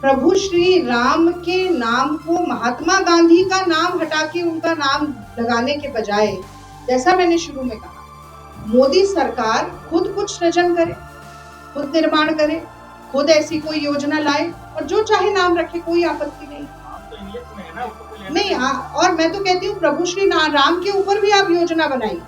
प्रभु श्री राम के नाम को महात्मा गांधी का नाम हटा के उनका नाम लगाने के बजाय, जैसा मैंने शुरू में कहा, मोदी सरकार खुद कुछ सृजन करे, खुद निर्माण करे, खुद ऐसी कोई योजना लाए और जो चाहे नाम रखे, कोई आपत्ति नहीं। नहीं, और मैं तो कहती हूँ प्रभु श्री राम के ऊपर भी आप योजना बनाइए,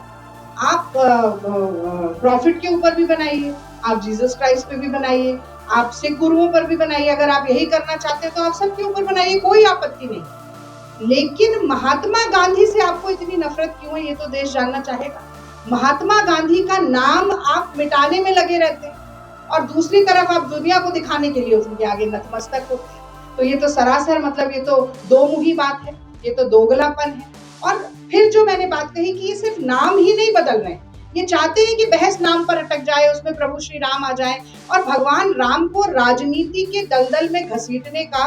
आप प्रॉफिट के ऊपर भी बनाइए, आप जीसस क्राइस्ट पे भी बनाइए, आप सिख गुरुओं पर भी बनाइए। अगर आप यही करना चाहते हैं तो आप सबके ऊपर बनाइए, कोई आपत्ति नहीं। लेकिन महात्मा गांधी से आपको इतनी नफरत क्यों है, ये तो देश जानना चाहेगा। महात्मा गांधी का नाम आप मिटाने में लगे रहते हैं और दूसरी तरफ आप दुनिया को दिखाने के लिए उनके आगे नतमस्तक होते हैं। तो ये तो सरासर मतलब ये तो दो मुही बात है, ये तो दोगलापन है। और फिर जो मैंने बात कही कि ये सिर्फ नाम ही नहीं बदल रहे हैं, ये चाहते हैं कि बहस नाम पर अटक जाए, उसमें प्रभु श्री राम आ जाए और भगवान राम को राजनीति के दलदल में घसीटने का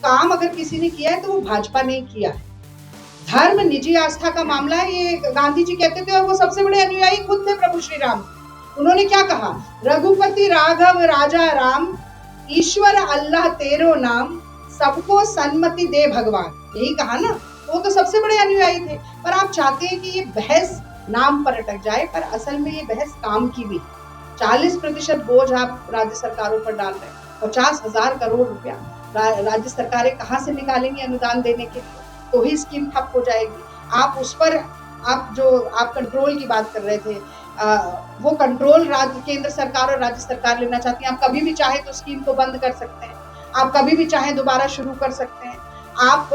काम अगर किसी ने किया है तो वो भाजपा ने किया है। धर्म निजी आस्था का मामला है, ये गांधी जी कहते थे और वो सबसे बड़े अनुयायी खुद थे प्रभु श्री राम। उन्होंने क्या कहा, रघुपति राघव राजा राम, ईश्वर अल्लाह तेरो नाम, सबको सन्मति दे भगवान, यही कहा ना। वो तो सबसे बड़े अनुयायी थे। पर आप चाहते हैं कि ये बहस नाम पर अटक जाए, पर असल में ये बहस काम की भी। 40% बोझ आप राज्य सरकारों पर डाल रहे हैं, 50,000 करोड़ रुपया राज्य सरकारें कहाँ से निकालेंगी अनुदान देने के लिए, तो ही स्कीम ठप हो जाएगी। आप उस पर आप कंट्रोल की बात कर रहे थे, वो कंट्रोल राज्य केंद्र सरकार और राज्य सरकार लेना चाहती है। आप कभी भी चाहे तो स्कीम को बंद कर सकते हैं, आप कभी भी चाहे दोबारा शुरू कर सकते हैं, आप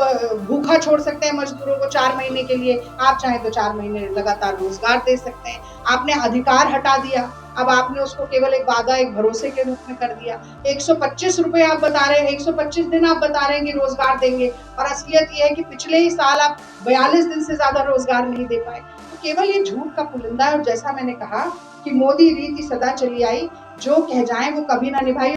भूखा छोड़ सकते हैं मजदूरों को 4 महीने के लिए, आप चाहे तो 4 महीने लगातार रोजगार दे सकते हैं। आपने अधिकार हटा दिया, अब आपने उसको केवल एक वादा, एक भरोसे के रूप में कर दिया। 125 रुपए आप बता रहे हैं, 125 दिन आप बता रहे हैं कि रोजगार देंगे, और असलियत ये है कि पिछले ही साल आप 42 दिन से ज्यादा रोजगार नहीं दे पाए। तो केवल ये झूठ का पुलिंदा है। और जैसा मैंने कहा कि मोदी रीति सदा चली आई, जो कह जाए वो कभी ना निभाई।